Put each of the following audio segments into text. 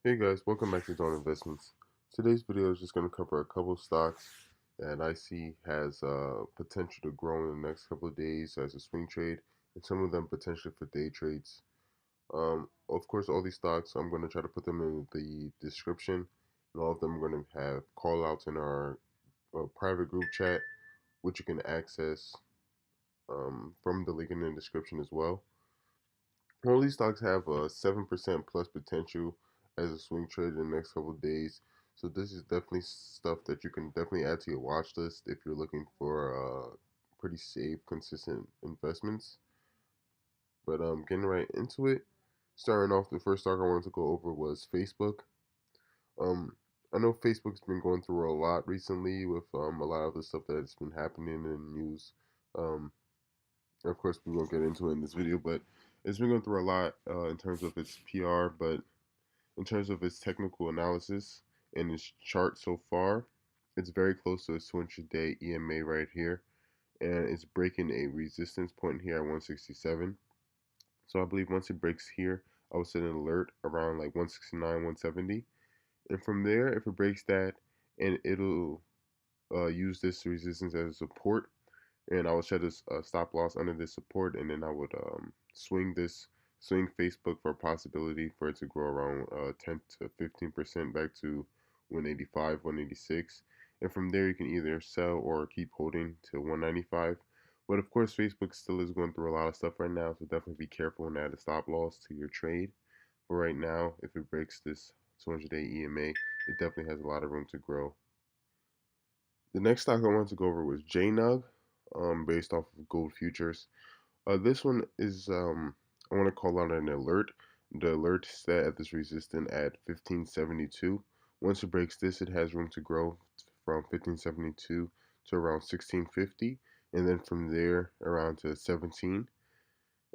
Hey guys, welcome back to Dawn Investments. Today's video is just going to cover a couple of stocks that I see has potential to grow in the next couple of days as a swing trade, and some of them potentially for day trades. Of course, all these stocks, I'm going to try to put them in the description, and all of them are going to have call outs in our private group chat, which you can access from the link in the description as well. All these stocks have a 7% plus potential as a swing trade in the next couple of days. So this is definitely stuff that you can definitely add to your watch list if you're looking for pretty safe, consistent investments. But getting right into it, starting off, the first stock I wanted to go over was Facebook. Um, I know Facebook's been going through a lot recently with a lot of the stuff that's been happening in the news. Um, of course, we won't get into it in this video, but it's been going through a lot in terms of its PR, but in terms of its technical analysis and its chart so far, it's very close to its 200-day EMA right here, and it's breaking a resistance point here at 167. So I believe once it breaks here, I will set an alert around like 169, 170, and from there, if it breaks that, and it'll use this resistance as a support, and I would set a stop loss under this support, and then I would swing Facebook for a possibility for it to grow around 10 to 15% back to 185, 186, and from there you can either sell or keep holding to 195. But of course, Facebook still is going through a lot of stuff right now, so definitely be careful and add a stop loss to your trade. But right now, if it breaks this 200-day EMA, it definitely has a lot of room to grow. The next stock I wanted to go over was JNUG, based off of gold futures. This one is I want to call out an alert. The alert is set at this resistance at 1572. Once it breaks this, it has room to grow from 1572 to around 1650, and then from there around to 17.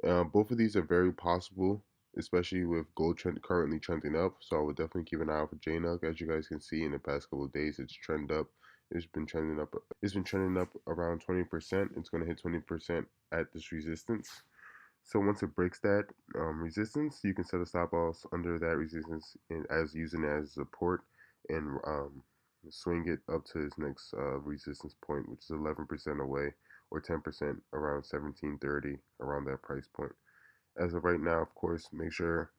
Both of these are very possible, especially with gold currently trending up. So I would definitely keep an eye out for JNUG. As you guys can see, in the past couple of days, it's trended up. It's been trending up. It's been trending up around 20%. It's going to hit 20% at this resistance. So once it breaks that resistance, you can set a stop loss under that resistance and as using it as support, and swing it up to its next resistance point, which is 11% away, or 10% around 1730, around that price point. As of right now, of course, make sure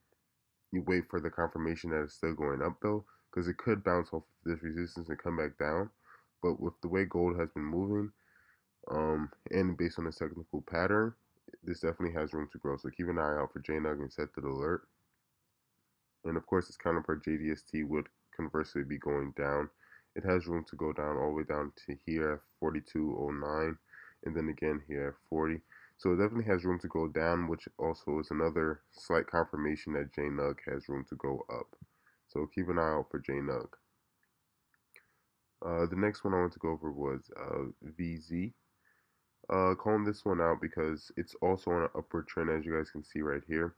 you wait for the confirmation that it's still going up though, because it could bounce off this resistance and come back down. But with the way gold has been moving, and based on the technical pattern, this definitely has room to grow. So keep an eye out for JNUG and set the alert. And of course, its counterpart JDST would conversely be going down. It has room to go down all the way down to here at 4209, and then again here at 40. So it definitely has room to go down, which also is another slight confirmation that JNUG has room to go up. So keep an eye out for JNUG. The next one I want to go over was VZ. Calling this one out because it's also on an upward trend, as you guys can see right here.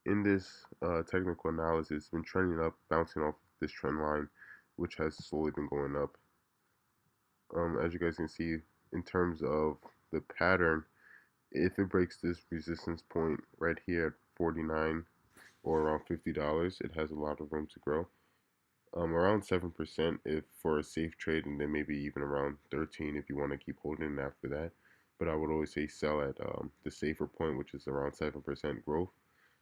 In this technical analysis, it's been trending up, bouncing off this trend line, which has slowly been going up. As you guys can see, in terms of the pattern, if it breaks this resistance point right here at 49 or around $50, it has a lot of room to grow. Around 7% if for a safe trade, and then maybe even around 13 if you want to keep holding it after that. But I would always say sell at the safer point, which is around 7% growth.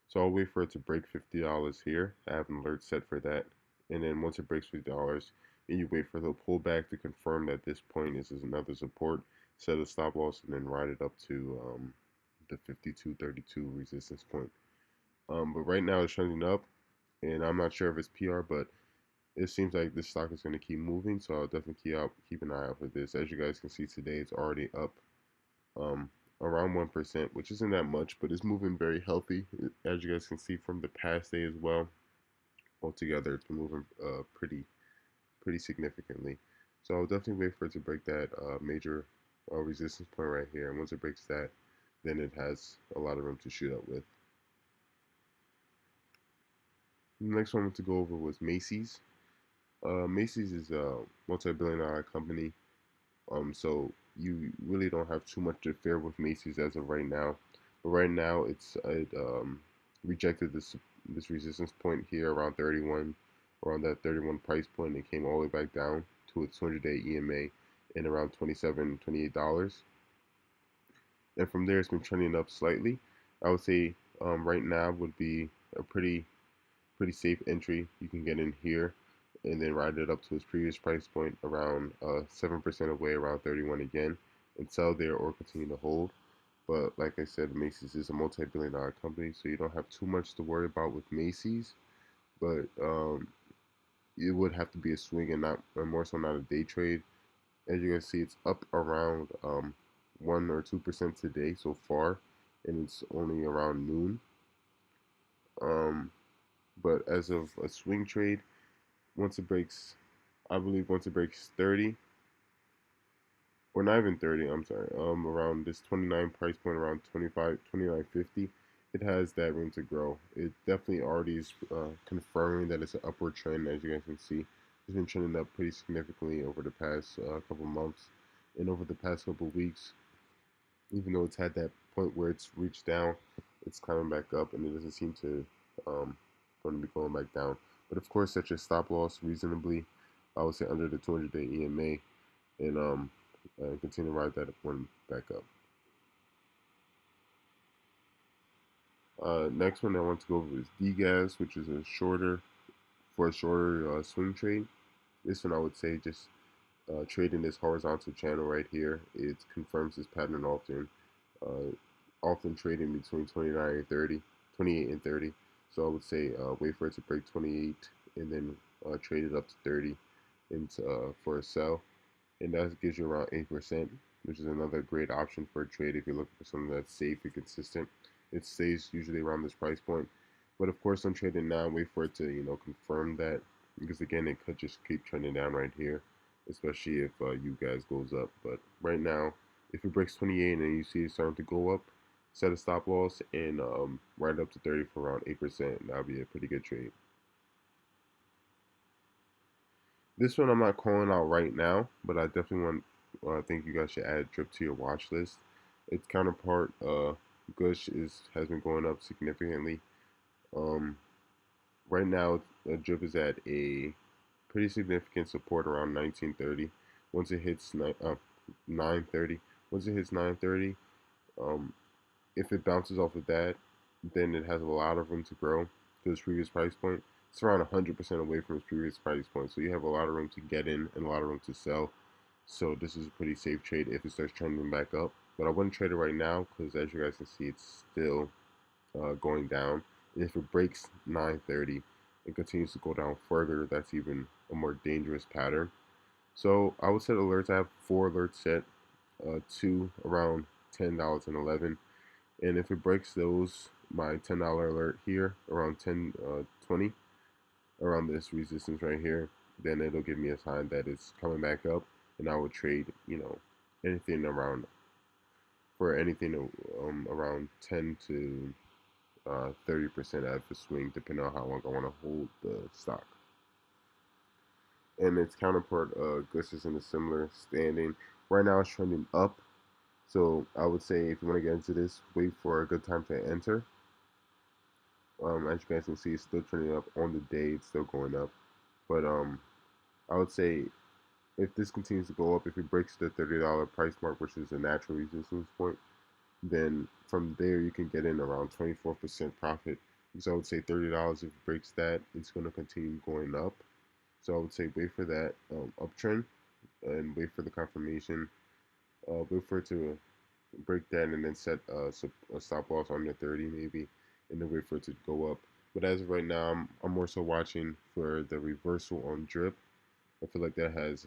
So I'll wait for it to break $50 here. I have an alert set for that. And then once it breaks $50, and you wait for the pullback to confirm that this point is another support, set a stop loss, and then ride it up to the 52.32 resistance point. But right now it's trending up, and I'm not sure if it's PR, but it seems like this stock is going to keep moving, so I'll definitely keep an eye out for this. As you guys can see today, it's already up um, around 1%, which isn't that much, but it's moving very healthy. As you guys can see from the past day as well, altogether it's been moving pretty significantly. So I'll definitely wait for it to break that major resistance point right here, and once it breaks that, then it has a lot of room to shoot up with. The next one I want to go over was Macy's. Macy's is a multi-billion-dollar company, so you really don't have too much to fear with Macy's as of right now. But right now, it rejected this this resistance point here around 31, around that 31 price point. It came all the way back down to its 200-day EMA in around $27, $28. And from there, it's been trending up slightly. I would say right now would be a pretty safe entry. You can get in here and then ride it up to its previous price point around 7% away, around 31 again, and sell there or continue to hold. But like I said, Macy's is a multi-billion-dollar company, so you don't have too much to worry about with Macy's. But it would have to be a swing and not, and more so not a day trade. As you guys see, it's up around 1 or 2% today so far, and it's only around noon. Um, but as of a swing trade, once it breaks, I believe once it breaks 30, or not even 30, I'm sorry, around this 29 price point, around 25, 29.50, it has that room to grow. It definitely already is confirming that it's an upward trend, as you guys can see. It's been trending up pretty significantly over the past couple months, and over the past couple weeks. Even though it's had that point where it's reached down, it's climbing back up, and it doesn't seem to going to be going back down. But of course, set your stop loss reasonably. I would say under the 200-day EMA, and continue to ride that one back up. Next one I want to go over is DGAZ, which is a shorter swing trade. This one I would say just trading this horizontal channel right here. It confirms this pattern often. Often trading between 29 and 30, 28 and 30. So I would say wait for it to break 28 and then trade it up to 30 and for a sell. And that gives you around 8%, which is another great option for a trade if you're looking for something that's safe and consistent. It stays usually around this price point. But of course, I'm trading now. Wait for it to confirm that, because again, it could just keep trending down right here, especially if GUSH goes up. But right now, if it breaks 28 and you see it starting to go up, set a stop loss and ride up to 30 for around 8%. That'll be a pretty good trade. This one I'm not calling out right now, but I definitely think you guys should add Drip to your watch list. Its counterpart, GUSH, has been going up significantly. Um, right now, Drip is at a pretty significant support around 1930. Once it hits 930, once it hits 930, um, if it bounces off of that, then it has a lot of room to grow to its previous price point. It's around 100% away from its previous price point, so you have a lot of room to get in and a lot of room to sell. So this is a pretty safe trade if it starts trending back up. But I wouldn't trade it right now because, as you guys can see, it's still going down. And if it breaks 930 and continues to go down further, that's even a more dangerous pattern. So I would set alerts. I have 4 alerts set, 2 around $10.11. And if it breaks those, my $10 alert here around 10.20, around this resistance right here, then it'll give me a sign that it's coming back up, and I would trade, anything around for anything around 10 to 30% out of the swing, depending on how long I want to hold the stock. And its counterpart, GUSH, is in a similar standing. Right now, it's trending up. So I would say if you want to get into this, wait for a good time to enter. As you guys can see, it's still trending up on the day. It's still going up. But I would say if this continues to go up, if it breaks the $30 price mark, which is a natural resistance point, then from there you can get in around 24% profit. So I would say $30, if it breaks that, it's going to continue going up. So I would say wait for that uptrend and wait for the confirmation. Wait for it to break that and then set a stop loss under 30 maybe, and then wait for it to go up. But as of right now, I'm more so watching for the reversal on Drip. I feel like that has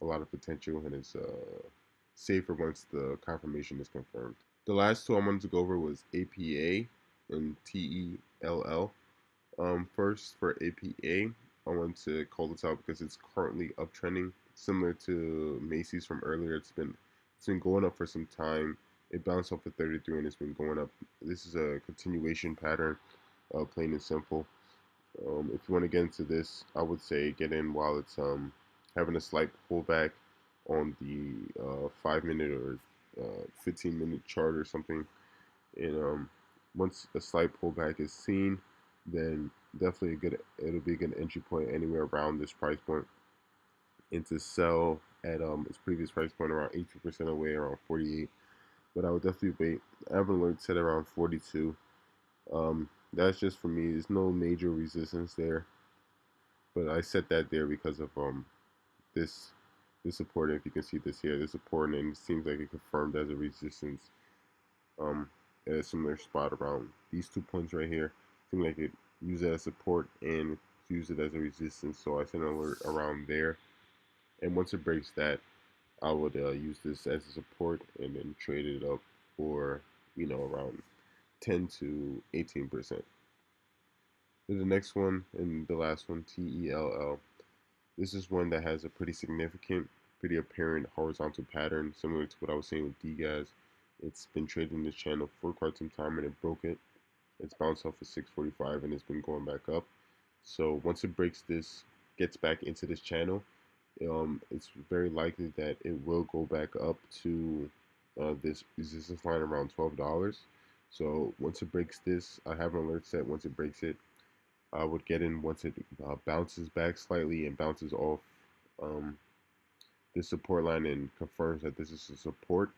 a lot of potential and is safer once the confirmation is confirmed. The last two I wanted to go over was APA and TELL. First, for APA, I want to call this out because it's currently uptrending, similar to Macy's from earlier. It's been going up for some time. It bounced off of 33 and it's been going up. This is a continuation pattern, plain and simple. If you want to get into this, I would say get in while it's having a slight pullback on the 5-minute or 15-minute chart or something. And once a slight pullback is seen, then definitely it'll be a good entry point anywhere around this price point, and to sell at its previous price point around 18% away, around 48. But I would definitely wait. I have an alert set around 42. That's just for me. There's no major resistance there, but I set that there because of this this support. If you can see this here, this support, and it seems like it confirmed as a resistance at a similar spot around these 2 points right here. Seems like it used it as support and used it as a resistance. So I set an alert around there, and once it breaks that, I would use this as a support and then trade it up for around 10 to 18%. Then the next one and the last one, TELL. This is one that has a pretty significant, pretty apparent horizontal pattern, similar to what I was saying with DGAZ. It's been trading this channel for quite some time and it broke it. It's bounced off of 645 and it's been going back up. So once it breaks this, gets back into this channel, it's very likely that it will go back up to this resistance line around $12. So once it breaks this, I have an alert set. Once it breaks it, I would get in once it bounces back slightly and bounces off um, this support line and confirms that this is a support.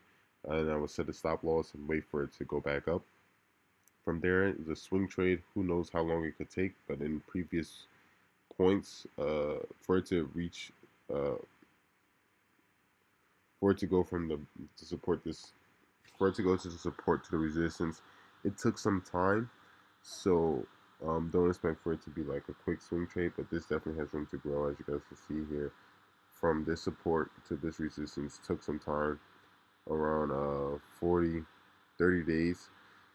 And I would set a stop loss and wait for it to go back up. From there, the swing trade, who knows how long it could take, but in previous points, for it to reach, uh, for it to go from the to support this, for it to go to the support to the resistance, it took some time. So don't expect for it to be like a quick swing trade, but this definitely has room to grow, as you guys can see here. From this support to this resistance took some time, around 30 days.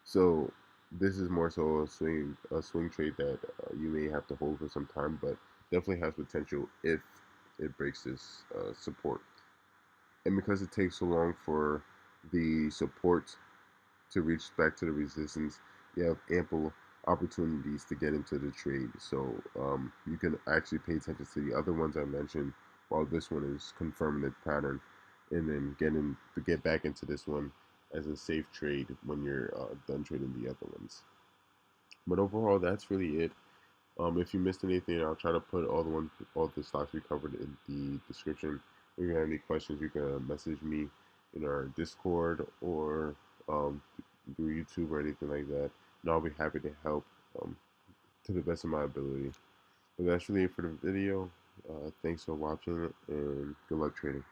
So this is more so a swing trade that you may have to hold for some time, but definitely has potential if it breaks this support. And because it takes so long for the support to reach back to the resistance, you have ample opportunities to get into the trade. So you can actually pay attention to the other ones I mentioned, while this one is confirming its pattern, and then get back into this one as a safe trade when you're done trading the other ones. But overall, that's really it. If you missed anything, I'll try to put all the stocks we covered in the description. If you have any questions, you can message me in our Discord or through YouTube or anything like that, and I'll be happy to help um, to the best of my ability. But that's really it for the video. Thanks for watching, and good luck trading.